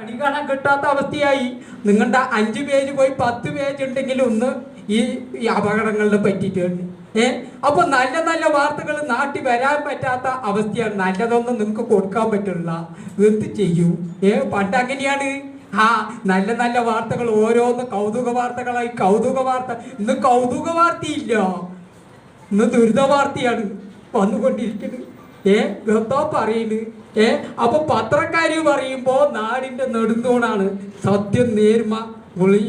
അടി കാണാൻ കിട്ടാത്ത അവസ്ഥയായി. നിങ്ങളുടെ 5 പേജ് പോയി 10 പേജ് ഉണ്ടെങ്കിൽ ഒന്ന് ഈ അപകടങ്ങളെ പറ്റിയിട്ടുണ്ട്. അപ്പൊ നല്ല നല്ല വാർത്തകൾ നാട്ടിൽ വരാൻ പറ്റാത്ത അവസ്ഥയാണ്. നല്ലതൊന്നും നിങ്ങൾക്ക് കൊടുക്കാൻ പറ്റില്ല. എന്ത് ചെയ്യൂ? പണ്ട് അങ്ങനെയാണ്. നല്ല നല്ല വാർത്തകൾ ഓരോന്ന് കൗതുക വാർത്തകളായി. കൗതുക വാർത്ത ഇന്ന് കൗതുക വാർത്തയില്ല, ഇന്ന് ദുരിത വാർത്തയാണ് വന്നുകൊണ്ടിരിക്കുന്നത്. എന്താ പറയുന്നത്? അപ്പൊ പത്രക്കാര് പറയുമ്പോ നാടിന്റെ നെടുന്തൂണാണ്, സത്യം നേർമ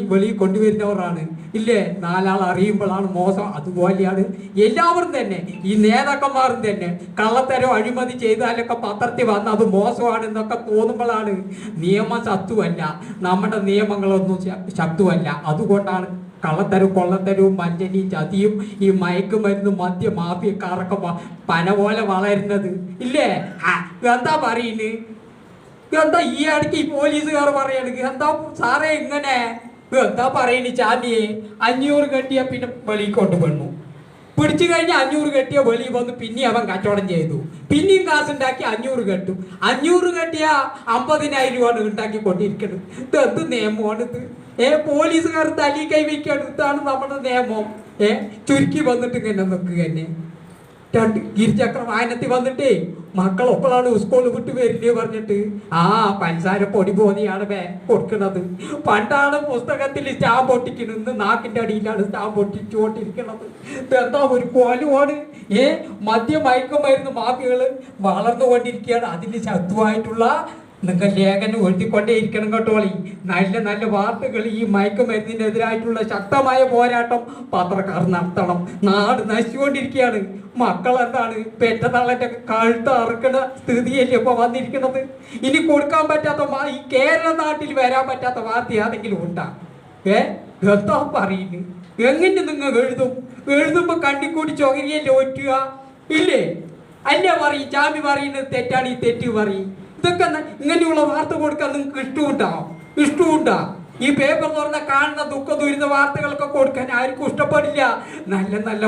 വെളി കൊണ്ടുവരുന്നവരാണ് ഇല്ലേ. നാലാൾ അറിയുമ്പോഴാണ് മോശം. അതുപോലെയാണ് എല്ലാവരും തന്നെ, ഈ നേതാക്കന്മാരും തന്നെ. കള്ളത്തരം അഴിമതി ചെയ്താലൊക്കെ പത്രത്തിൽ വന്ന് അത് മോശമാണെന്നൊക്കെ തോന്നുമ്പോഴാണ് നിയമം ശക്തമല്ല, നമ്മുടെ നിയമങ്ങളൊന്നും ശക്തമല്ല. അതുകൊണ്ടാണ് കള്ളത്തരവും കൊള്ളത്തരവും വഞ്ചനയും ചതിയും ഈ മയക്കുമരുന്നും മദ്യ മാഫിയക്കാരൊക്കെ പന പോലെ വളരുന്നത് ഇല്ലേ. എന്താ പറയുന്നത്? എന്താ ഈ ഇടയ്ക്ക് ഈ പോലീസുകാർ പറയാണ്, എന്താ സാറേ ഇങ്ങനെ? എന്താ പറയുന്നു? ചാമിയെ 500 കെട്ടിയ പിന്നെ വെളിയിൽ കൊണ്ടുവന്നു, പിടിച്ചു കഴിഞ്ഞ് 500 കെട്ടിയ വെളിയിൽ വന്ന് പിന്നെ അവൻ കച്ചവടം ചെയ്തു, പിന്നെയും കാശുണ്ടാക്കി 500 കെട്ടും. 500 കെട്ടിയ 50,000 രൂപയാണ് ഉണ്ടാക്കി കൊണ്ടിരിക്കുന്നത്. ഇത് എന്ത് നിയമമാണ് ഇത്? പോലീസുകാർ തലി കൈവയ്ക്കാണ്. ഇതാണ് നമ്മുടെ നിയമം. ചുരുക്കി വന്നിട്ട് ഇങ്ങനെ നിൽക്കുക തന്നെ. 2 ഇരുചക്ര വാഹനത്തിൽ വന്നിട്ടേ മക്കളൊപ്പോഴാണ് സ്കൂൾ വിട്ട് വരില്ലേ പറഞ്ഞിട്ട് പഞ്ചസാര പൊടി പോലെയാണ് കൊടുക്കുന്നത്. പണ്ടാണ് പുസ്തകത്തിൽ സ്റ്റാമ്പ് പൊട്ടിക്കുന്നത്, ഇന്ന് നാക്കിന്റെ അടിയിലാണ് സ്റ്റാമ്പ് പൊട്ടിച്ചുകൊണ്ടിരിക്കുന്നത്. എന്താ ഒരു കോലുമാണ്. മദ്യമയക്കുമരുന്ന് മാഫിയകള് വളർന്നുകൊണ്ടിരിക്കുകയാണ്. അതിന് ശക്തമായിട്ടുള്ള നിങ്ങൾ ലേഖനം എഴുതിക്കൊണ്ടേ ഇരിക്കണം കേട്ടോളി. നല്ല നല്ല വാർത്തകൾ, ഈ മയക്കുമരുന്നിനെതിരായിട്ടുള്ള ശക്തമായ പോരാട്ടം പത്രക്കാർ നടത്തണം. നാട് നശിച്ചുകൊണ്ടിരിക്കുകയാണ്. മക്കളെന്താണ് പെറ്റതള്ളന്റെ കഴുത്ത് അറുക്കുന്ന സ്ഥിതിയല്ലേ ഇപ്പൊ വന്നിരിക്കുന്നത്. ഇനി കൊടുക്കാൻ പറ്റാത്ത ഈ കേരള നാട്ടിൽ വരാൻ പറ്റാത്ത വാർത്ത ഏതെങ്കിലും ഉണ്ടാ? എന്താ പറയുന്നു? എങ്ങനെ നിങ്ങൾ എഴുതുമ്പോ കണ്ണിക്കൂടി ചൊകരിയല്ലേ ഒറ്റുക ഇല്ലേ? അല്ലേ പറയും ചാമി പറയുന്നത് തെറ്റാണ്, ഈ തെറ്റ് പറയും. ഇതൊക്കെ ഇങ്ങനെയുള്ള വാർത്ത കൊടുക്കാൻ നിങ്ങൾക്ക് ഇഷ്ടമുണ്ടാ? ഈ പേപ്പർ തുറന്ന കാണുന്ന ദുഃഖ ദുരിത വാർത്തകളൊക്കെ കൊടുക്കാൻ ആർക്കും ഇഷ്ടപ്പെടില്ല. നല്ല നല്ല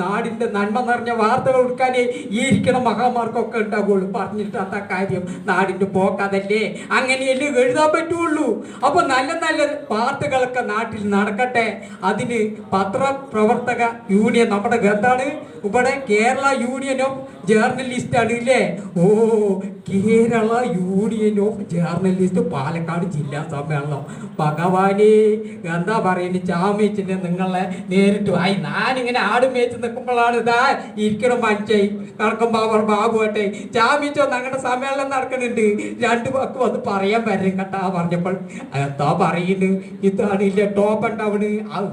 നാടിന്റെ നന്മ നിറഞ്ഞ വാർത്തകൾ കൊടുക്കാനേ ഈ ഇരിക്കണ മഹാമാർക്കൊക്കെ ഉണ്ടാവുള്ളൂ. പറഞ്ഞിട്ടാത്ത കാര്യം നാടിന്റെ പോക്കതല്ലേ, അങ്ങനെയല്ലേ എഴുതാൻ പറ്റുള്ളൂ. അപ്പൊ നല്ല നല്ല വാർത്തകളൊക്കെ നാട്ടിൽ നടക്കട്ടെ. അതിന് പത്രപ്രവർത്തക യൂണിയൻ, നമ്മുടെ എന്താണ് ഇവിടെ കേരള യൂണിയൻ ഓഫ് ജേർണലിസ്റ്റ് ആണ് ഇല്ലേ. Kerala union of journalist Palakkad ജില്ലാ സമ്മേളനം. ഭഗവാനെ എന്താ പറയുന്നത്? ചാമേച്ചിന്റെ നിങ്ങളെ നേരിട്ട് ഞാനിങ്ങനെ ആട് മേച്ച് നിൽക്കുമ്പോഴാണ് ഇതാ ഇരിക്കണം മനുഷ്യായി നടക്കുമ്പോൾ ബാബുട്ടെ ചാമേച്ചോ ഞങ്ങളുടെ സമ്മേളനം നടക്കുന്നുണ്ട്, 2 വാക്ക് വന്ന് പറയാൻ വരും കേട്ടാ പറഞ്ഞപ്പോൾ. എന്താ പറയുന്നത്? ഇതാണ് ഇല്ല ടോപ്പ് ഉണ്ടാവണ്.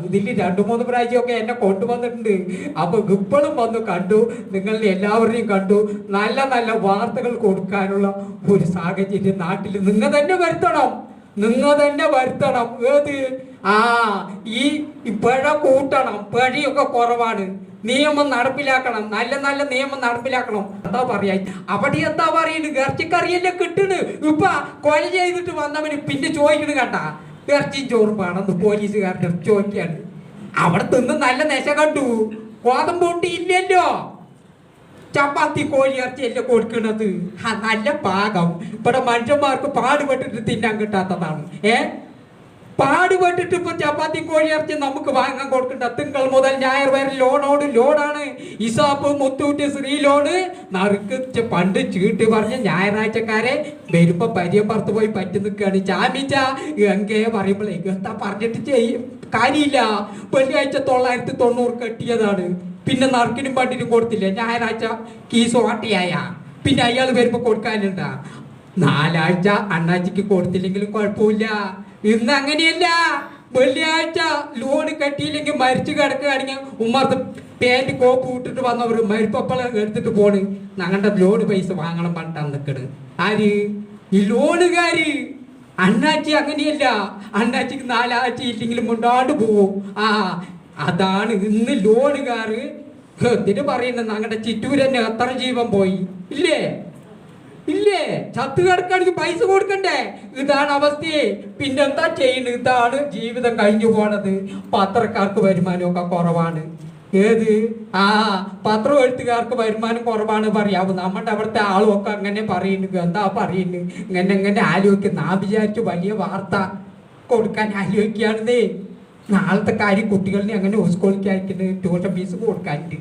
ഇതിൽ 2-3 പ്രാവശ്യമൊക്കെ എന്നെ കൊണ്ടുവന്നിട്ടുണ്ട്. അപ്പൊ ഇപ്പോഴും വന്ന് കണ്ടു, നിങ്ങളുടെ എല്ലാവരെയും കണ്ടു. നല്ല നല്ല വാർത്തകൾ കൊടുക്കാനുള്ള ഒരു സാഹചര്യം നാട്ടിൽ നിങ്ങൾ തന്നെ വരുത്തണം. ഏത് ഈ പിഴ കൂട്ടണം. പിഴയൊക്കെ കുറവാണ്. നിയമം നടപ്പിലാക്കണം. നല്ല നല്ല നിയമം നടപ്പിലാക്കണം. എന്താ പറയാ? അവിടെ എന്താ പറയുന്നത്? ഇറച്ചിക്കറിയല്ലേ കിട്ടണ്. ഇപ്പൊ കൊല ചെയ്തിട്ട് വന്നവന് പിന്നെ ചോദിക്കണ് കേട്ടാ, ഇറച്ചിയും ചോറും വേണം പോലീസുകാരുടെ ചോദിക്കാണ്. അവിടെ തിന്ന് നല്ല നെശ കണ്ടു. ഗോതമ്പൂട്ടി ഇല്ലല്ലോ, ചപ്പാത്തി കോഴി ഇറച്ചിയല്ലേ കൊടുക്കുന്നത്. നല്ല പാകം. ഇവിടെ മനുഷ്യന്മാർക്ക് പാടുപെട്ടിട്ട് തിന്നാൻ കിട്ടാത്തതാണ്. പാടുപെട്ടിട്ട് ഇപ്പൊ ചപ്പാത്തി കോഴി ഇറച്ചി നമുക്ക് വാങ്ങാൻ കൊടുക്കണ്ട. തിങ്കൾ മുതൽ ഞായർ വരെ ലോഡാണ്. ഇസാപ്പ് മുത്തൂറ്റ് ശ്രീ ലോണ് നറുക്ക് പണ്ട് ചീട്ട് പറഞ്ഞ ഞായറാഴ്ചക്കാരെ വരുമ്പോ പരിയപ്പുറത്ത് പോയി പറ്റി നിൽക്കുകയാണ്. ചാമിച്ച എങ്കേ പറയുമ്പോൾ എന്താ പറഞ്ഞിട്ട് ചെയ്യും കാര്യമില്ല. വെള്ളിയാഴ്ച 990 കെട്ടിയതാണ്. പിന്നെ നറുക്കിനും പണ്ടിനും കൊടുത്തില്ല. ഞായറാഴ്ച കീസ് ഓട്ടയായ പിന്നെ അയാൾ വരുമ്പോ കൊടുക്കാനുണ്ടാ. 4 ആഴ്ച അണ്ണാച്ചിക്ക് കൊടുത്തില്ലെങ്കിലും കുഴപ്പമില്ല. ഇന്ന് അങ്ങനെയല്ല. വെള്ളിയാഴ്ച ലോണ് കെട്ടിയില്ലെങ്കിൽ മരിച്ചു കിടക്കുകയാണെങ്കിൽ ഉമ്മർത്ത് പാൻറ് കോപ്പ് വിട്ടിട്ട് വന്നവർ മരിപ്പപ്പള എടുത്തിട്ട് പോണ്. ഞങ്ങളുടെ ലോണ് പൈസ വാങ്ങണം പറഞ്ഞിട്ടാണ് നിൽക്കണ്. ആര്? ഈ ലോണുകാര്. അണ്ണാച്ചി അങ്ങനെയല്ല. അണ്ണാച്ചിക്ക് 4 ആഴ്ച ഇല്ലെങ്കിലും മുണ്ടാണ്ട് പോവും. അതാണ് ഇന്ന് ലോണുകാര് എന്തിനു പറയുന്നത്? ഞങ്ങളുടെ ചിറ്റൂരന്നെ എത്ര ജീവൻ പോയി ഇല്ലേ? ചത്ത് കിടക്കാണെങ്കിൽ പൈസ കൊടുക്കണ്ടേ? ഇതാണ് അവസ്ഥയെ. പിന്നെന്താ ചെയ്യുന്നത്? ഇതാണ് ജീവിതം കഴിഞ്ഞു പോണത്. പത്രക്കാർക്ക് വരുമാനമൊക്കെ കുറവാണ്. ഏത് ആ പത്രം എഴുത്തുകാർക്ക് വരുമാനം കുറവാണ് പറയാവൂ. നമ്മുടെ അവിടുത്തെ ആളും ഒക്കെ അങ്ങനെ പറയുന്നു. എന്താ പറയുന്നു? ഇങ്ങനെ ആലോചിക്കും. നാ വിചാരിച്ചു വലിയ വാർത്ത കൊടുക്കാൻ ആലോചിക്കുകയാണെന്നേ. നാളത്തെ കാര്യം കുട്ടികളിനെ അങ്ങനെ സ്കൂളിലേക്ക് അയക്കുന്നത് ട്യൂഷൻ ഫീസ് കൊടുക്കാനുണ്ട്.